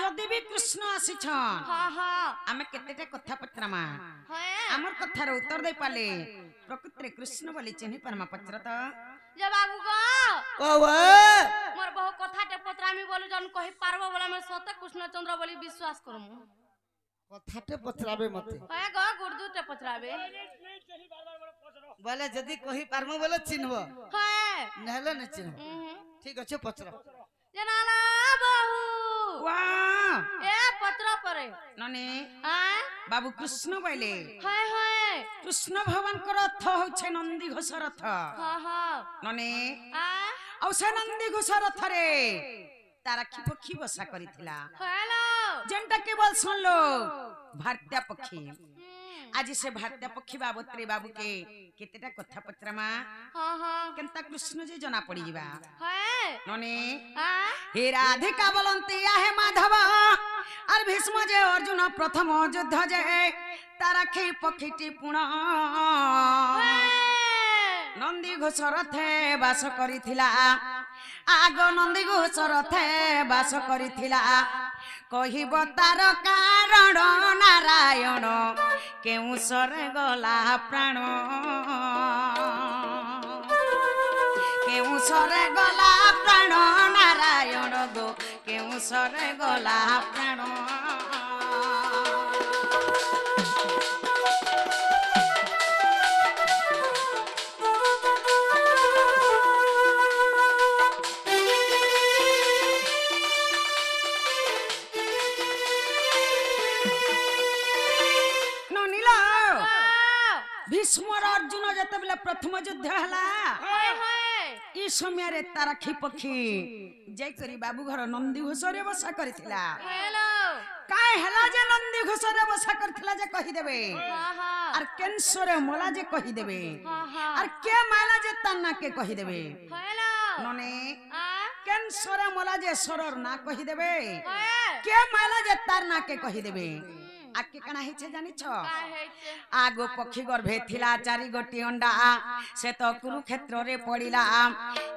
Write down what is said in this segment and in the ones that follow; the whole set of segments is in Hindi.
जदि भी कृष्ण आसीछन हाँ हाँ आमे केतेटा कथा पचरामा है हमर कथार उत्तर दे पाले प्रकृति कृष्ण बोली चिन्हि परमा पचर त जब बाबू को कौआ मोर बहु कथा टे पत्रामी बोलू जन कहि पारबो बोला मैं सत्य कृष्ण चंद्र बोली विश्वास करमु कथाटे पचराबे मते है गो गुरदू टे पत्राबे बोले जदी कहि पारमु बोले चिन्हबो है नहले न चिन्ह ठीक अछि पचरा जनाला बहु वाह ए पत्र परे नने हां बाबू कृष्ण बोले है कृष्ण भगवान को रथ होछे नंदी घोष रथ हाँ हाँ नने हां औ से नंदी घोष रथ रे तारा की पक्षी बसा करिथिला हेलो जेंटा केवल सुन लो भारतीय पक्षी आज से भारतीय पक्षी बाबतरे बाबू के केतेटा कथा पचरामा हाँ हाँ केनता कृष्ण जे जना पड़ी जीवा है नने हां हे राधिका बोलंती आहे माधव और भीष्म जे अर्जुन प्रथम युद्ध जे तारा खे पक्षीटी पुण नंदी घोष रथे बास करिथिला आग नंदी घोष रथे बास करिथिला कहिब तार कारण नारायण केउ सरे गला प्राण केउ सरे गला प्राण नारायण गो केउ सरे गला प्राण भीष्म अर्जुन जते बेले प्रथम युद्ध हला ई समय रे ताराखी पक्षी जय करी बाबू घर नंदी घोषरे बसा करथिला हेलो काय हला जे नंदी घोषरे बसा करथिला जे कहि देबे हाँ हाँ और कैंसर मला जे कहि देबे हाँ हाँ और के माला जे ताना के कहि देबे हेलो नने हां कैंसर मला जे सरर ना कहि देबे है के माला जे तार ना के कहि देबे आके कना हिचे जानि छ का है आगो पक्षी गर्भे थिला चारि गोटी अंडा से तो कुरुक्षेत्र रे पड़िला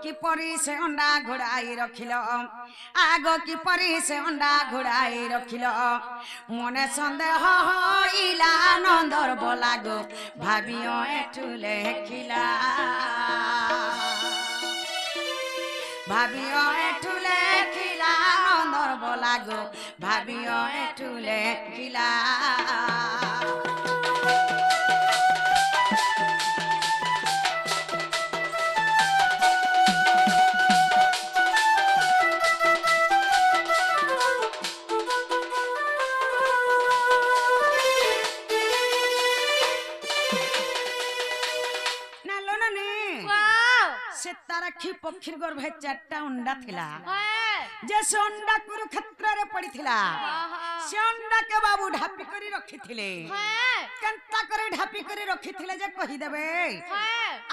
कि परी से अंडा घोड़ाई रखिल आगो कि परी से अंडा घोड़ाई रखिल मने संदेह होइला नंदर बोलागो भाबियो एटु लेखिला भाबियो एटु लेखिला नंदर बोलागो भाबियो एटु लेखिला से ताराखी पक्षी गर्भे चारटा अंडा थिला जे से अंडा कुरुक्षेत्र रे पड़ी थिला से अंडा के बाबू ढापी करी रखी थिले केनता करे ढापी करी रखी थिले जे कहि देबे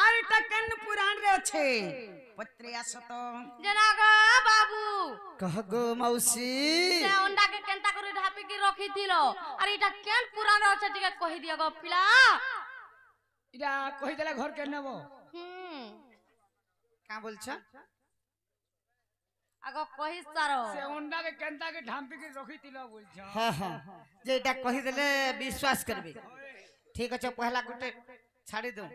आइटा केन पुराण रे अछि पत्रे आसत जनागा बाबू कह गो मौसी से अंडा के केनता करे ढापी के रखी थिलो अरे इटा केन पुराण अछि टिके कहि दिया गो पिला इरा कहि देला घर के नेबो का बोलछ आगो कहि सारो से अंडा के केनता के ढांपी के रखी तिला बोलछ हां हां जे एटा कहि देले विश्वास करबे ठीक अछि पहला गुटे छाड़ी दो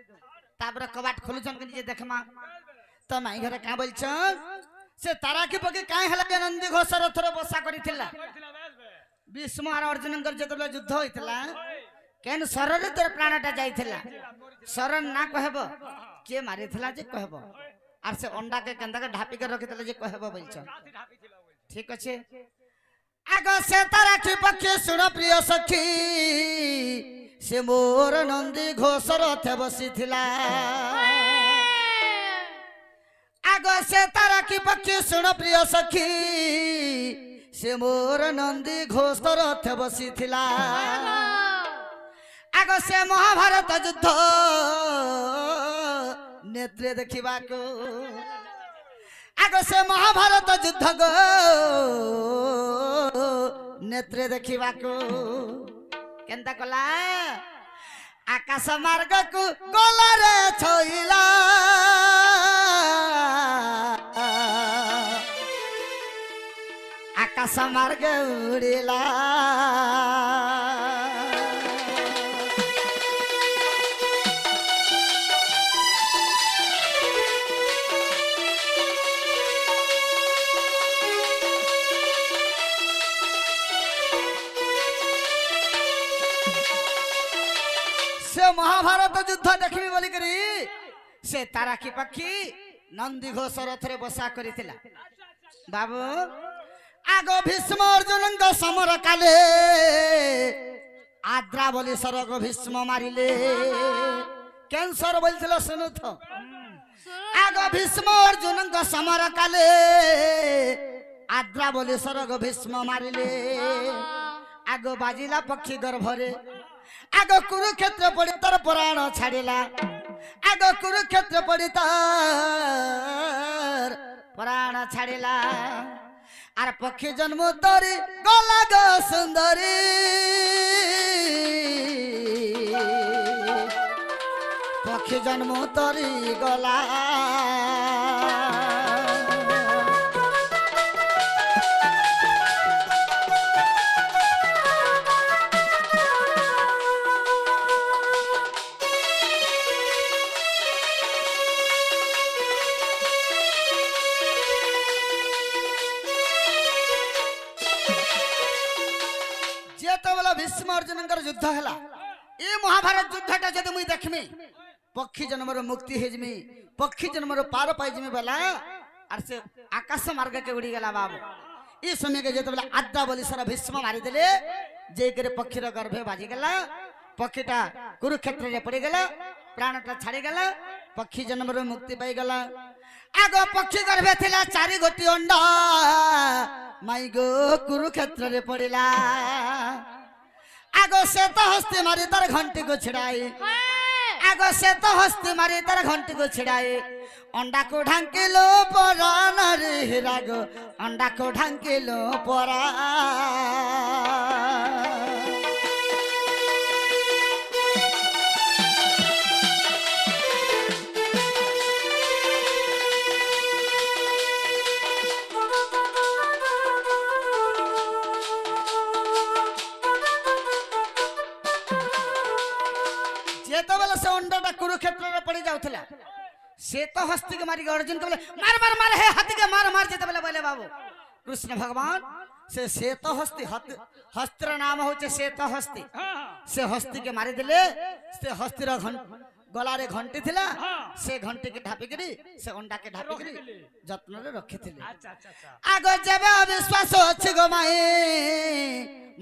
तापर कबाट खोलुछन के जे देखमा त माई घरे का बोलछ से तारा के पके काहे हला नंदी घोष रथरे बसा करिथिला भीष्म और अर्जुन कर जतले युद्ध होइतला केन सररे तोर प्राणटा जाइथिला शरण ना कहबो के मारिथिला जे कहबो आर से अंडा के केंदा के ढापी के रखितले जे कहबो बोलछ ठीक अछि आगो से तारा की पक्षी सुन प्रिय सखी से मोर नंदी घोष रथे बसिथिला आगो से तारा की पक्षी सुन प्रिय सखी से मोर नंदी घोष रथे बसिथिला आगो से महाभारत युद्ध नेत्रे देखिबा को आगो से महाभारत युद्ध गो नेत्रे देखिबा को केनता कला आकाश मार्ग को गला रे छोइला आकाश मार्ग उड़िला से महाभारत युद्ध देखबी बोली करी से ताराकी पक्षी नंदी घोष रथरे बसा करिथिला बाबू आगो भीष्म अर्जुन समर काले आद्रा बोली सरग भीष्म मारिले कैंसर बोलथिलो सुनु तो आगो भीष्म अर्जुन समर काले आद्रा बोली सरग भीष्म मारिले आगो बाजिला पक्षी गर्भरे आगो कुरुक्षेत्र पड़ी तर पुराण छाड़िला आगो कुरुक्षेत्र पड़ी तर पुराण छाड़िला आर पक्षी जन्म तरी गला गो सुंदरी पक्षी जन्म तरी गला भीष्म अर्जुन युद्ध है ये महाभारत युद्धटा जब मुई देखमी पक्षी जन्म मुक्ति हेजमी पक्षी जन्म पार पाइजमी बेला और से आकाश मार्ग के उड़ी गला बाबू ये समय के जो आद्रा बोली सर भीष्म मारिदेले जे करे पक्षीर गर्भे बाजी गला पक्षीटा कुरुक्षेत्र रे पड़ी गला प्राणटा छाड़ी गला पक्षी जन्म मुक्ति पाई गला आगो पक्षी गर्भे थिला 4 गोटी अंडा माई गो कुरुक्षेत्र रे पड़िला आगो से तो हस्ती मारी तर घंटी को छिड़ाई आगो से तो हस्ती मारी तर घंटी को छिड़ाई अंडा को ढांकिलो परा नरे हिरागो अंडा को ढांकिलो परा कुरुक्षेत्र पड़ी जाऊला से तो हस्ती के मारी अर्जुन के बोले मार मार मार हे हाथी के मार मार जेते बोले बोले बाबू कृष्ण भगवान से तो हस्ती हस्त्र नाम होचे से तो हस्ती से हस्ती के मारी दिले से हस्ती रो गला रे घंटी थिला से घंटी के ढापी करी से अंडा के ढापी करी जत्न रे रखी थिले आगो जेबे अविश्वास अछि गो माई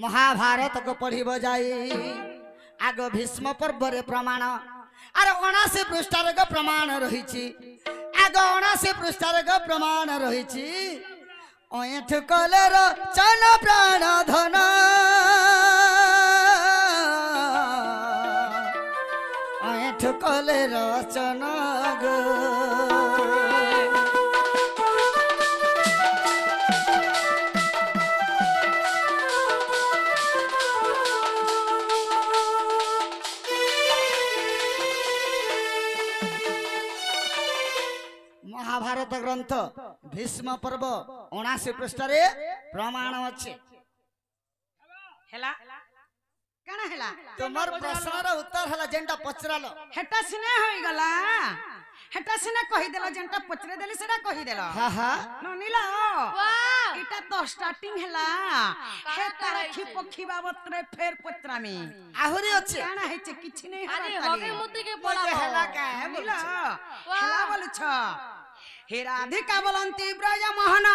महाभारत को पढ़िबो जाई आगो भीष्म पर्व रे प्रमाण अरे 79 पृष्ठार प्रमाण रही आगो 79 पृष्ठार प्रमाण रही ऐठ कलर चन प्राण धन ऐठ कलर चन गो महाभारत ग्रंथ भीष्म पर्व 79 पृष्ठरे प्रमाण अच्छे हेला काना हेला तुमर प्रश्नर उत्तर हला जेंटा पचरालो हेटा सिने होई गला हेटा सिने कहि देला जेंटा पचरे देली सेटा कहि देला हां हां ननिला वाह इटा तो स्टार्टिंग हेला हे तारखी पक्षी बाबत रे फेर पचरामी आहुरी अच्छे काना हेचे किछि नै अरे हगे मुती के पड़ा हेला का है बोला हेला बोलु छ हे राधिका बोलंती ब्रज मोहन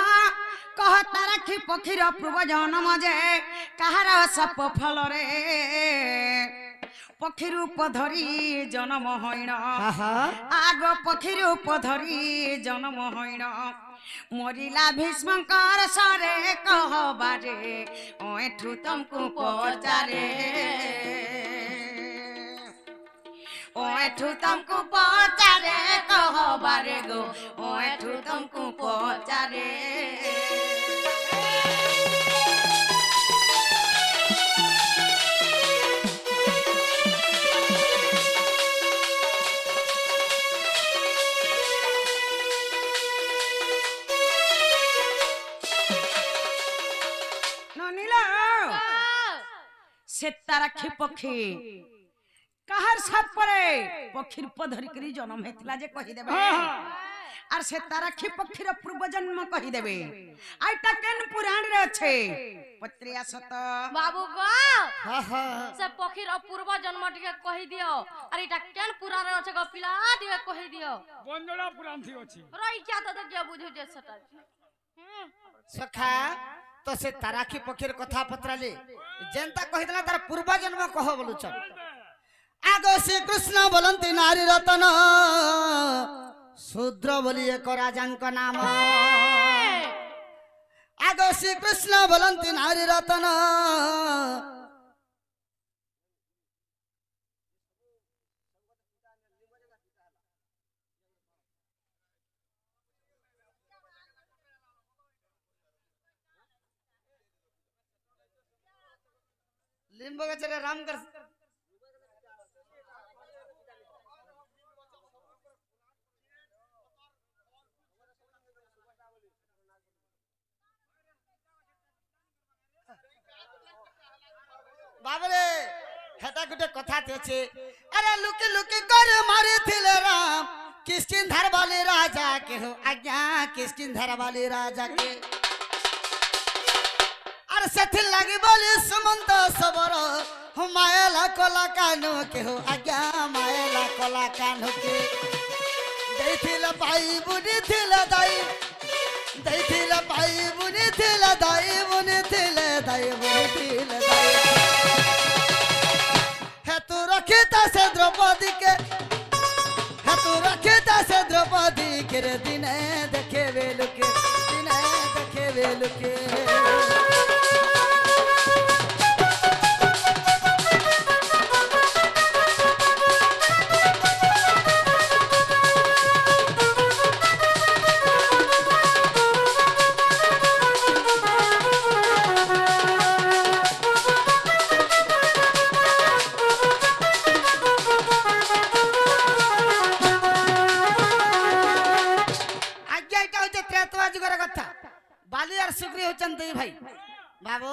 कह तारखी पक्षीर पूर्व जन्म जे कहार सप फल रे पक्षी रूप धरी जन्म होइन आग पक्षी रूप धरी जन्म होइन मरिला भीष्मकर सरे कहबारे ओठु तुमको पचारे ओठु तुमको पचारे कहबारे गो ओठु तुमको पचारे শুনিল সে তারাক্ষী পক্ষী কাহার সাথ পরে পক্ষীর প ধরিকরি জন্ম হয়েছিল যে কহিদেবে আর সে তারাক্ষী পক্ষীর পূর্ব জন্ম কহিদেবে আইটা কেন পুরাণ রে আছে পত্রিয়া সত বাবু গো হা হা সে পক্ষীর অপূর্ব জন্ম টিকে কহি দিও আর এটা কেন পুরাণে আছে গো পিলা টিকে কহি দিও বন্দনা পুরাণ থি ଅଛି রই যা তো যে বুঝুছে সেটা সখা তো সে তারাক্ষী পক্ষীর কথা পত্রালে যেনতা কহিদলা তার পূর্ব জন্ম কহ বলুছ আগ শ্রীকৃষ্ণ বলନ୍ତି নারী রতন শূদ্র বলি এক রাজাঙ্ক নাম আগ শ্রীকৃষ্ণ বলନ୍ତି নারী রতন লিম্ব গছরে রাম কর বাবরে হেটা গুটে কথা আছে আরে লুকি লুকি করে মারিছিলে রাম কিষ্কিন্ধার বালি রাজা কে হো আজ্ঞা কিষ্কিন্ধার বালি রাজা কে আর সেথির লাগি বলি সুমন্ত সবর মায়েলা কলা কানু কে হো আজ্ঞা মায়েলা কলা কানু কে দেইছিল ভাই বুনি ছিল দাই দেইছিল ভাই বুনি ছিল দাই বুনি ছিল দাই বুনি ছিল দাই হেতু রখিতা সে দ্রৌপদী কে হেতু রখিতা সে দ্রৌপদী কে রে দিনে দেখে বেলুকে দিনে দেখে বেলুকে बाली और सुग्री होचन दुई भाई बाबू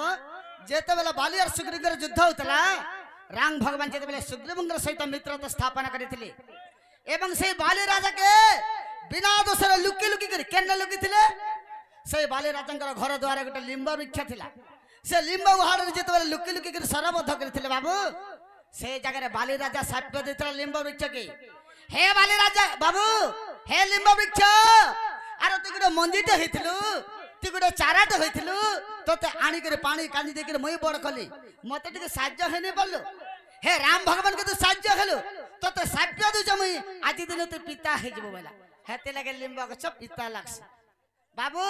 जेते बेला बाली और सुग्री कर युद्ध होतला राम भगवान जेते बेला सुग्रीवंकर सहित मित्रता स्थापना करिथिले एवं से बाली राजा के बिना दोषर लुकी लुकी कर केन लुकी थिले से बाली राजांकर घर द्वार गोटे लिंब वृक्ष थिला से लिंब उहाड़ जेते बेला लुकी लुकी कर सरबद्ध करिथिले बाबू से जगह रे बाली राजा साप्य देतला लिंब वृक्ष के हे बाली राजा बाबू हे लिंब वृक्ष आरो तू गुटे मंदिरटे हेथिलु तू गुटे चाराटे होइथिलु तोते आनी करे पानी कांदी दे करे मई बड़ कली मते टिके साज्य हेने बोललो हे राम भगवान के तू साज्य हेलो तोते साप्य दु जमई आदि दिन तू पिता हे जबो बोला हेते लगे लिंब गछ पिता लागस बाबू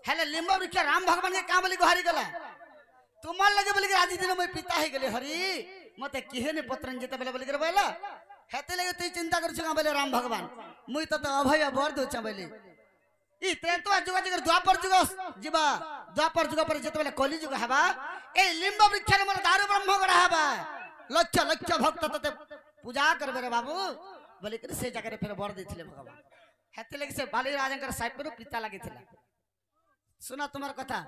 हेले लिंब वृक्ष राम भगवान के का बोली गुहारी गला तुमर लगे बोली के आदि दिन मई पिता हे गेले हरि मते किहेने पत्रन जेते बेले बोली करे बोला हेते लगे तू चिंता करछु का बोले राम भगवान मुई तो अभय बर दु छ बोले ई त्रेतवा जुग जुग द्वापर जुग जीवा द्वापर जुग पर जेते बेले कली जुग हबा ए लिंब वृक्ष रे मोर दारू ब्रह्म गड़ा हबा लक्ष लक्ष भक्त तते पूजा करबे रे बाबू बोले कि से जगह रे फिर बर देथिले भगवान हेते लगे से बाली राजंकर साइपर पिता लागिथिला सुना तुम्हार कथा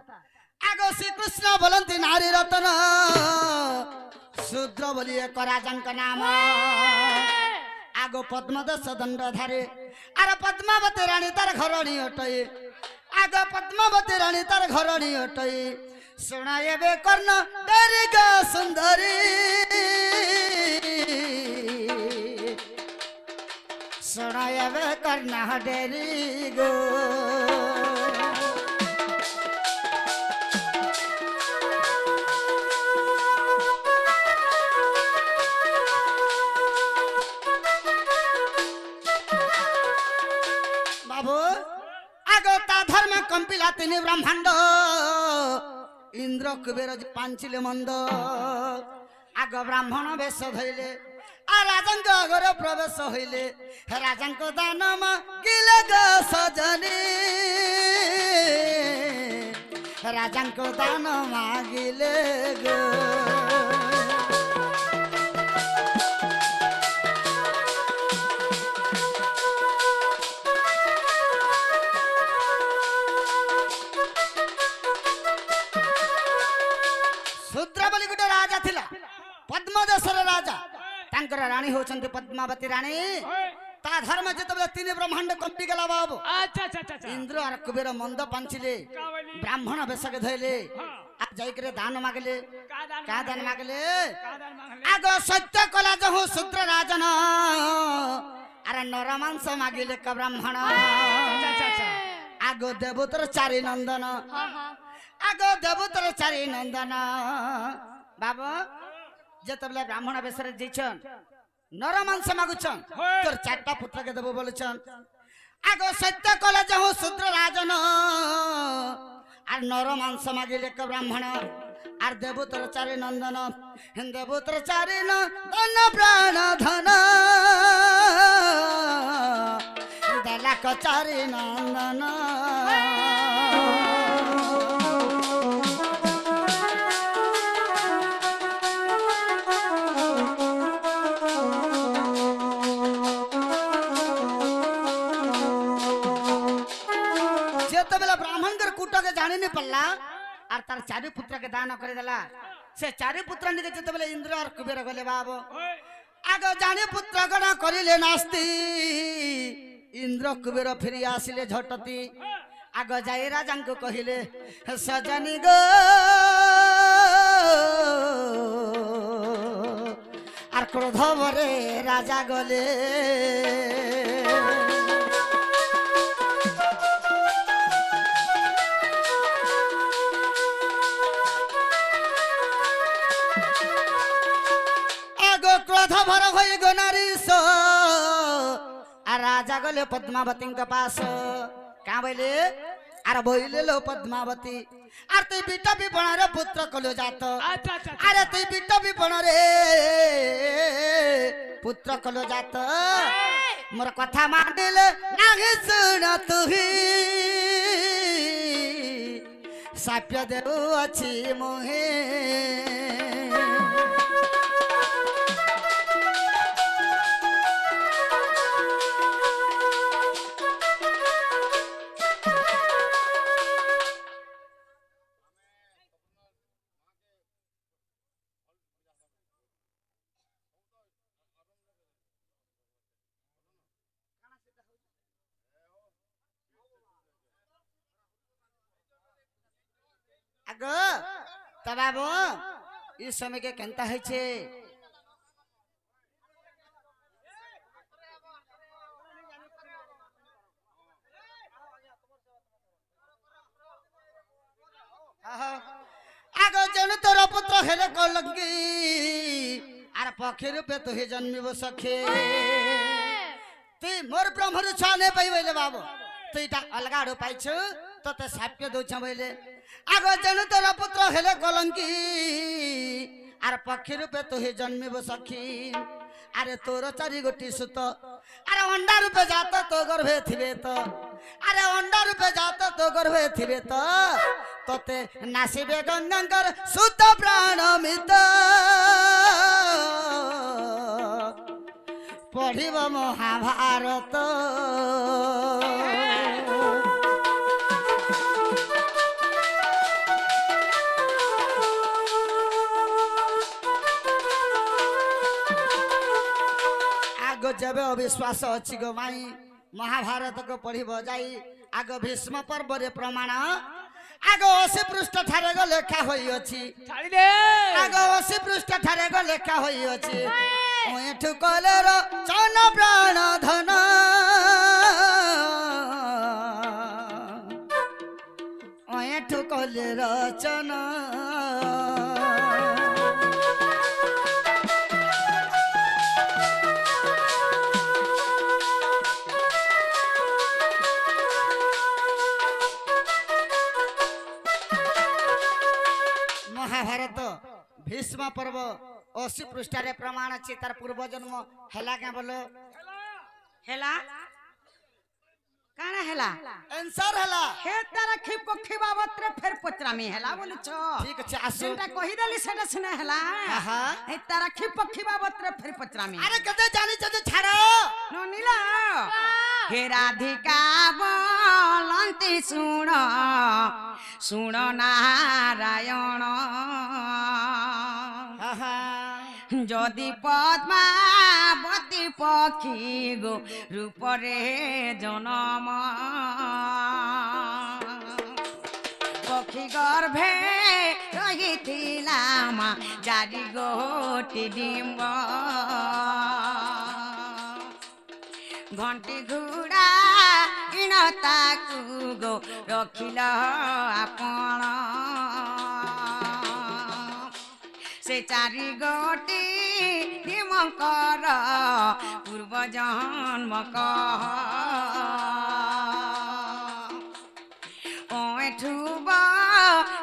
आगो श्री कृष्ण बोलंती नारी रतन शूद्र बोली एक राजंक नाम आगो पद्मदश दंड धारे आर पद्मावती रानी तार घरणी अटई आगो पद्मावती रानी तार घरणी अटई सुनाएबे कर्ण डेरी गो सुंदरी सुनाएबे कर्ण डेरी गो कंपिला तीन ब्रह्मांड इंद्र कुबेर पांचिले मंद आग ब्राह्मण वेश धैले आ राजंक घर प्रवेश होइले राजंक दान मागिले गो सजनी राजंक दान मागिले गो ଶୂଦ୍ର ବୋଲି ଗୋଟେ ରାଜା ଥିଲା ପଦ୍ମ ଦେଶର ରାଜା ତାଙ୍କର ରାଣୀ ହଉଛନ୍ତି ପଦ୍ମାବତୀ ରାଣୀ ତା ଧର୍ମ ଯେତେବେଳେ ତିନି ବ୍ରହ୍ମାଣ୍ଡ କମ୍ପି ଗଲା ବାବୁ अच्छा अच्छा अच्छा अच्छा ଇନ୍ଦ୍ର ଆର କୁବେର ମନ୍ଦ ପାଞ୍ଚିଲେ ବ୍ରାହ୍ମଣ ବେଶକେ ଧଇଲେ ଯାଇକରି ଦାନ ମାଗିଲେ କା ଦାନ ମାଗିଲେ ଆଗ ସତ୍ୟ କଲା ଯହୁ ଶୂଦ୍ର ରାଜନ ଆରେ ନର ମାଂସ ମାଗିଲେ କ ବ୍ରାହ୍ମଣ ଆଗ ଦେବତର ଚାରି ନନ୍ଦନ ଆଗ ଦେବତର ଚାରି ନନ୍ଦନ ବାବୁ ଯେତେବେଳେ ବ୍ରାହ୍ମଣ ବେଶରେ ଯାଇଛନ୍ नर मांस मागुछन तोर चारटा पुत्र के देबो बोलछन आगो सत्य कले जहु शूद्र राजन आर नर मांस मागिले क ब्राह्मण आर देबो तोर चारि नंदन देबो तोर चारि नंदन प्राण धन देला क चारि नंदन जानी नहीं पड़ला और तार चारि पुत्र के दान कर देला से चारि पुत्र निके जतबेले इंद्र और कुबेर गले बाबू आगो जानी पुत्र गण करिले नास्ति इंद्र कुबेर फिरी आसिले झटती आगो जाई राजा को कहिले सजनी गो आर क्रोध भरे राजा गले भर होई गो नारीस आ राजा गले पद्मावती के पास का बोले आर बोले लो पद्मावती आर ते बेटा भी बना रे पुत्र कलो जात अरे ते बेटा भी बना रे पुत्र कलो जात मोर कथा मानिले नाही सुन तुही साप्य देउ अछि मोहे आगो तबाबो इस समय के केंता है छे आगो जन तोर पुत्र हेले कलंकी आर पखे रूपे तो हे जन्मिबो सखे तू मोर ब्रह्मरु छाने पाइबले बाबू तू इटा अलगाडो पाइछु तते साप्य दोछ बइले आगो जन तोर पुत्र हेले कलंकी आर पक्षी रूपे तो हे जन्मिबो सखी अरे तोर चारि गोटी सुत अरे अंडा रूपे जात तो गर्भे थिबे तो अरे अंडा रूपे जात तो गर्भे थिबे तो तते नासिबे गंगाकर सुत प्राण मित पढ़िब महाभारत जब अविश्वास अच्छी गो माई महाभारत को पढ़िब जाई आग भीष्म पर्व रे प्रमाण आग 80 पृष्ठ ठारे गो लेखा होई अछि आग 80 पृष्ठ ठारे गो लेखा होई अछि ओठु कलर चन प्राण धन ओठु कलर चन महाभारत भीष्म पर्व 80 पृष्ठ रे प्रमाण अछि तार पूर्व जन्म हैला के बोलो हेला काना हेला आंसर हैला हे तारा खिप को खिबावत रे फेर पचरा में हेला बोलु छ ठीक छ आसु सेटा कहि देली सेटा सुना हेला हां हे तारा खिप को खिबावत रे फेर पचरा में अरे कदे जानि जदे छाड़ो नो नीला हे राधिका बोलंती सुण सुण नारायण যদি পদ্মাবতী পক্ষী গো রূপরে জনম পক্ষী গর্ভে রহিছিলা মা চারি গোটি ডিম্ব ঘণ্টি ঘুড়া ইণ তাকু গো রখিল আপন से चारि गोटी निमकर पूर्व जन्म ठुब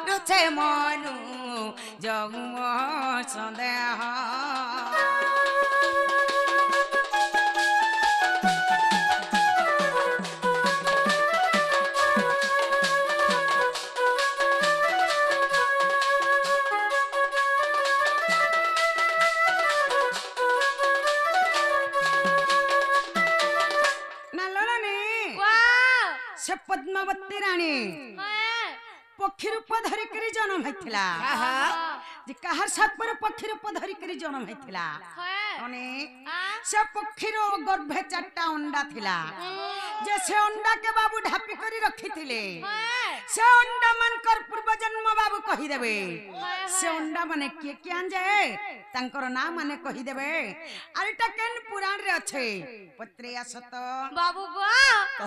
रुचे मनु जगु सन्देह से पद्मावती रानी पक्षी रूप धरिक जन्म होता कहार सापर पक्षी रूप धरिक जन्म होता से पक्षीर गर्भे 4टा अंडा थिला जे से अंडा के बाबू ढापी करी रखी थिले से अंडा मानकर पूर्व जन्म बाबू कहि देबे से अंडा माने के आंजे तांकर नाम माने कहि देबे आरटा केन पुराण रे अच्छे पत्रे आसत बाबू गो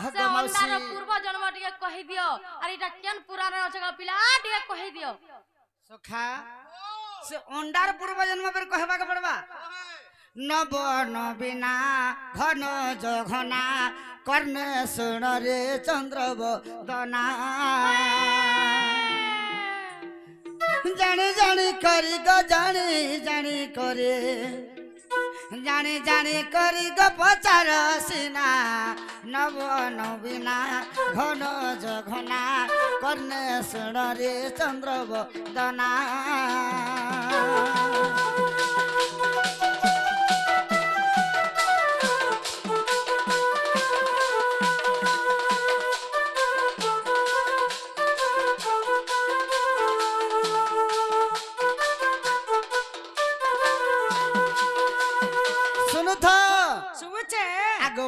से अंडा रो पूर्व जन्म टिके कहि दियो आर इटा केन पुराण रे अच्छे पिला टिके कहि दियो सखा से अंडार पूर्व जन्म पर कहबा के पड़बा नव नवीना घन जघना कर्ण सुण रे चंद्र बदना जानी जानी करी गो जानी जानी करे जानी जानी करी गो पचार सीना नव नवीना घन जघना कर्ण सुण रे चंद्र बदना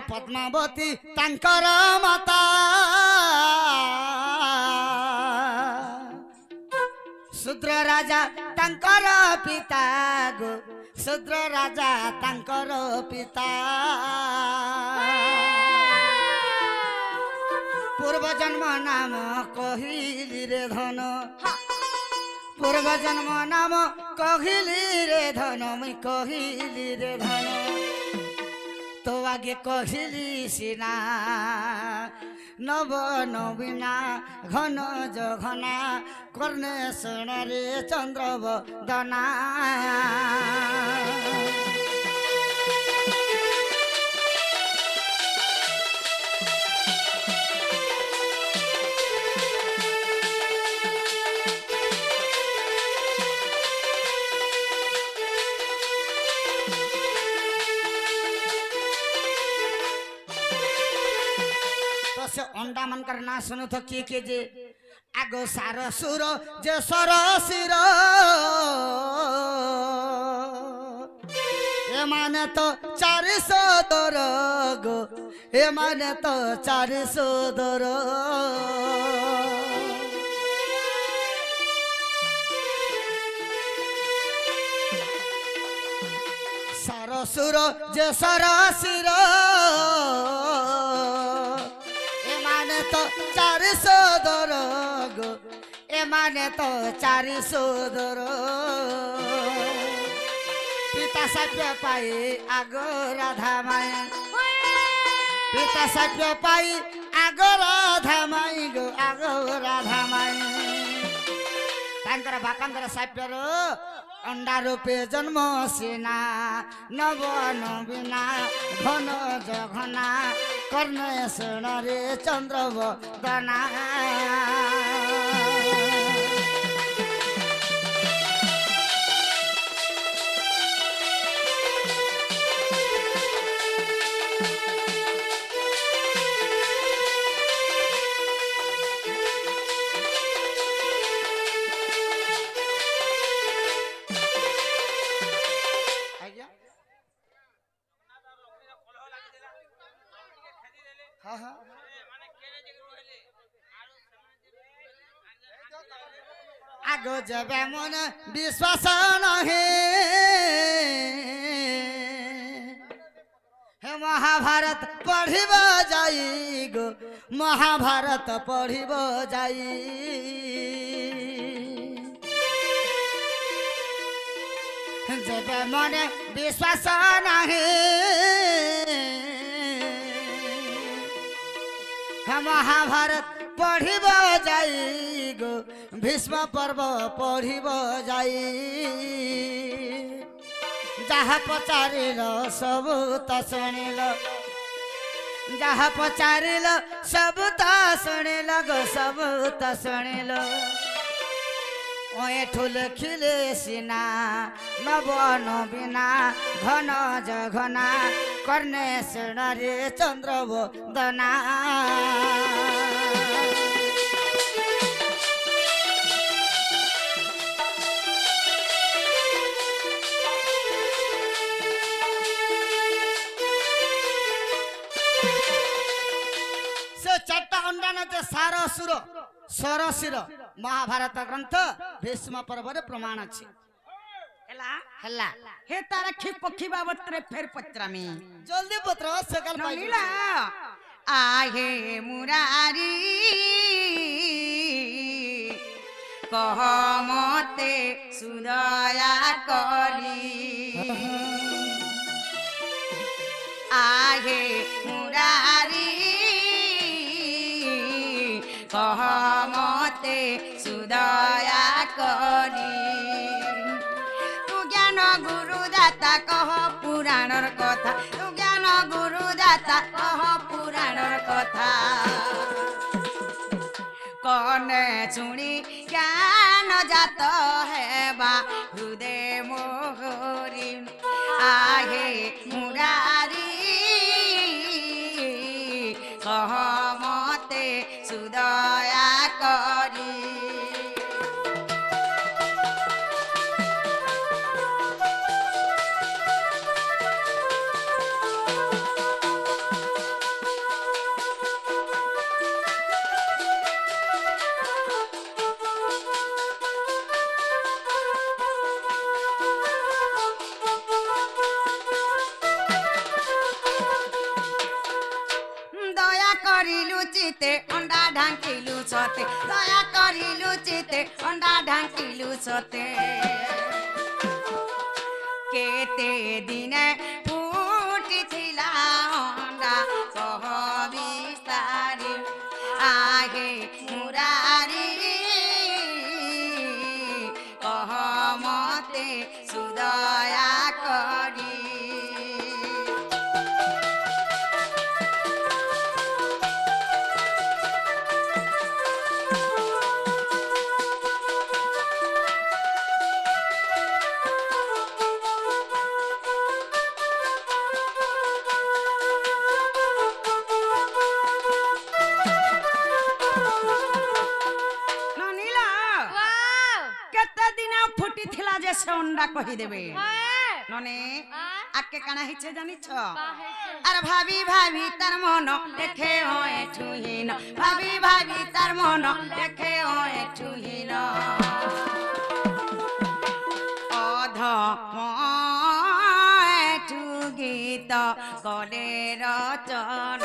पद्मावती तांकर माता शूद्र राजा तांकर पिता गो शूद्र राजा तांकर पिता पूर्व जन्म नाम कहिली रे धन पूर्व जन्म नाम कहिली रे धन मैं कहिली रे धन तो आगे कहिली सीना नव नवीना घन जघना कर्ण सुण रे चंद्र बदना से अंडा मन कर ना सुनो तो के जे आगो सार सुर जे सर सिर ए माने तो 400 दर गो ए माने तो 400 दर सार सुर जे सर सिर तो 400 दर गो ए माने तो 400 दर पिता साप्य पाई आगो राधा माई पिता साप्य पाई आगो राधा माई गो आगो राधा माई तांकर बापांकर साप्य रो अंडा रूपे जन्म सीना नव नवीना घन जघना कर्ण सुण रे चंद्र बदना जबे मन विश्वास नहीं हे महाभारत पढ़िब जाई गो महाभारत पढ़िब जाई जबे मन विश्वास नहीं हे महाभारत पढ़िब जाई गो भीष्म पर्व पढ़िब जाई जहाँ पचारिल सब त शुणिल जहाँ पचारिल सब त शुणिल गो सब त शुणिल ओए ठुल खिले सिना नवन बिना घन जघना कर्णे रे चंद्र वदना सार सुर सरसिर महाभारत ग्रंथ भीष्म पर्व प्रमाण अच्छे हेला हे तारा खी पखी बाबत रे फेर पत्रामी जल्दी पत्र सकल नलीला आहे मुरारी कह मते सुदया करी आहे मुरारी कह मते सुदया करी तू ज्ञान गुरुदाता कह पुराणर कथा तू ज्ञान गुरुदाता कह पुराणर कथा कने शुणी ज्ञान जात हेबा हृदय मोहरी आहे मुरारी कह मते सुदया करी चिते अंडा ढांकिलु छते दया करिलु चिते अंडा ढांकिलु छते केते दिने फुटी थिला अंडा कह विस्तारी आगे मुरारी कह मते सुदया करी से अंडा कही देबे नने आके काना हिचे जानिछ अरे भाभी भाभी तार मन देखे होए छुहिन भाभी भाभी तार मन देखे होए छुहिन अध मु गीत कले रचन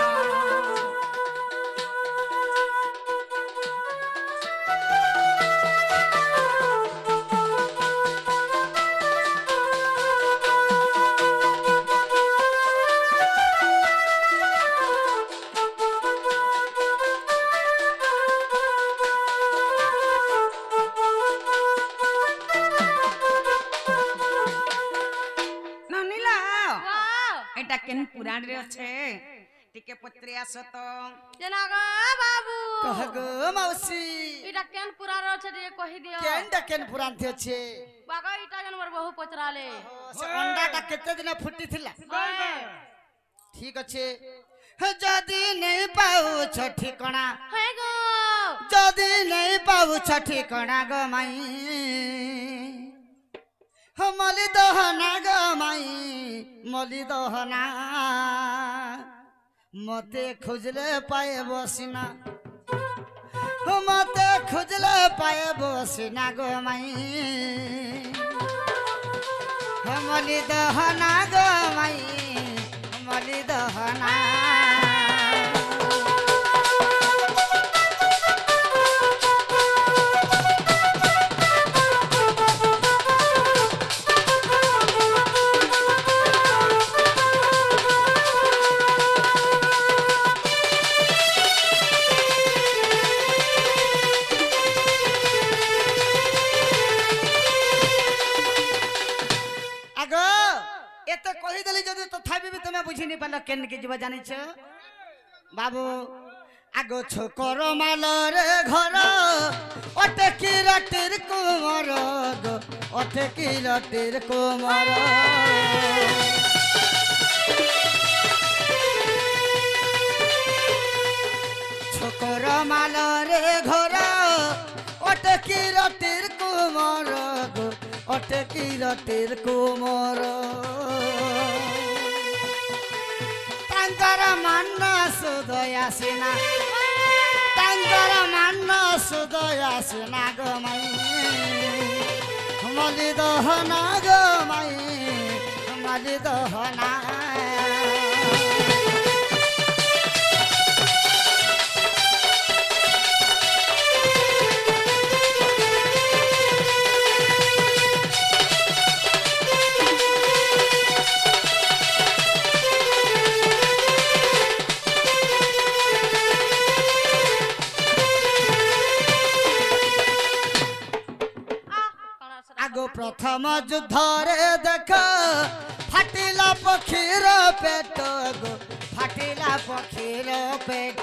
केन पुराण रे अच्छे टिके पत्रे आसो तो जनागा बाबू कहगो मौसी इटा केन पुराण अच्छे रे कहि दियो केन पुराण थे अच्छे बागा इटा जन मोर बहु पचराले से अंडा ता केते दिन फुटी थिला ठीक अच्छे जदी नहीं पाऊ छ ठिकाना हे गो जदी नहीं पाऊ छ ठिकाना गो माई मली दहना गो माई मली दहना मते खोजले पाए बसिना मते खुजले पाएबो सिना गो माई मली दहना गो माई मली दहना एते कहि देली जदी तथापि भी तुमे बुझी नि पालो केन के जीव जानि छ बाबू आगो छोकर माल रे घर ओटे की रटिर कुमर गो ओटे की रटिर कुमर छोकर माल रे घर ओटे की रटिर कुमर गो ओटे की रटिर कुमर तांकर मान सुदया सिना तांकर मान सुदया सिना गो माई मली दहना गो माई मली दहना आगो प्रथम युद्ध रे देख फाटिला पक्षीर पेट गो फाटिला पक्षीर पेट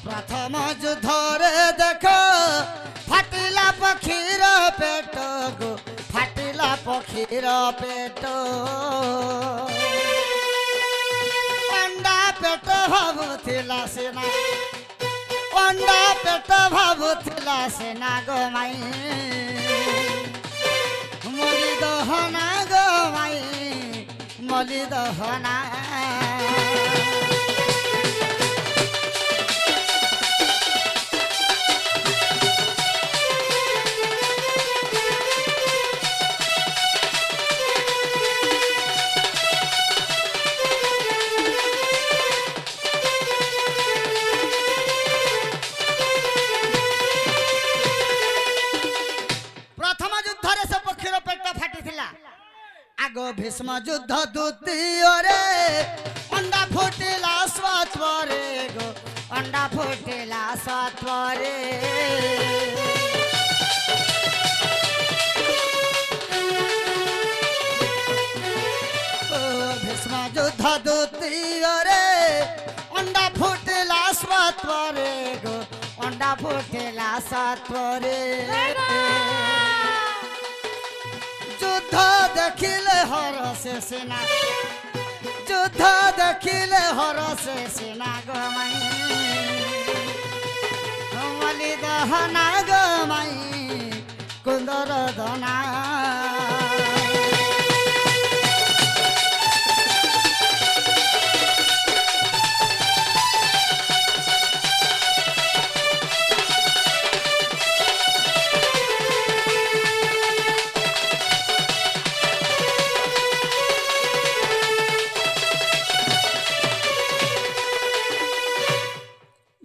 प्रथम युद्ध रे देख फाटिला पक्षीर पेट गो फाटिला पक्षीर पेट पेट भाबुथिला सेना अंडा पेट भाबुथिला सेना गो माई मली दहना गो माई मली दहना आगो भीष्म युद्ध द्वितीय रे अंडा फुटिला स्वात्वरे गो अंडा फुटिला स्वात्वरे भीष्म युद्ध द्वितीय रे अंडा फुटिला स्वात्वरे गो अंडा फुटिला स्वात्वरे युद्ध देखिले हर से सेना युद्ध देखिले हर से सेना गो माई मली दहना गो माई कुंदर दना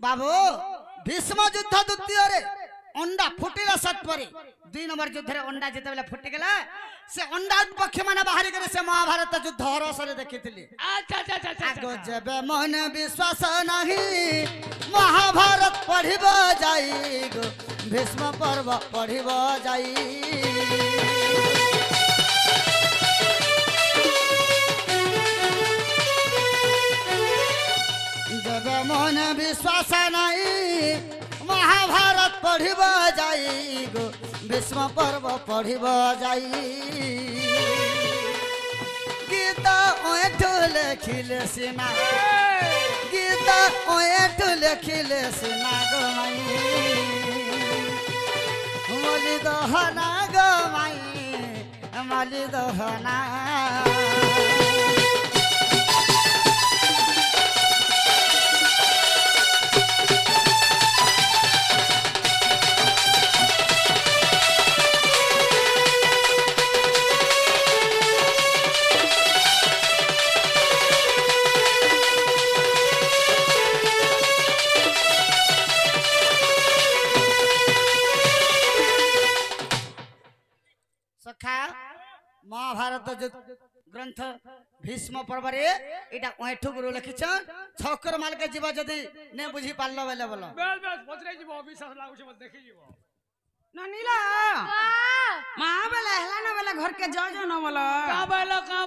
बाबू भीष्म युद्ध द्वितीय रे अंडा फुटिला सत्परे 2 नंबर युद्ध रे अंडा जेते बेला फुटि गेला से अंडा पक्ष माने बाहरी करे से महाभारत युद्ध हरस रे देखिथिली अच्छा आगो जेबे मन विश्वास नहीं महाभारत पढ़िब जाई गो भीष्म पर्व पढ़िब जाई मन विश्वास नहीं महाभारत पढ़िब जाई गो भीष्म पर्व पढ़िब जाई गीता ओठ लिखिले सिना गीता ओठ लिखिले सिना गो माई मली दहना गो माई मली दहना जो ग्रंथ भीष्म पर्व रे एटा ओठु गुरु लिखिछ छकर माल के जीवा जदी ने बुझी पारलो बेले बोलो बेस बेस पचरे जीवो विश्वास लागुछ मत देखि जीवो ननीला माँ बेला हला ना बेला घर के जो न बोलो का बेला का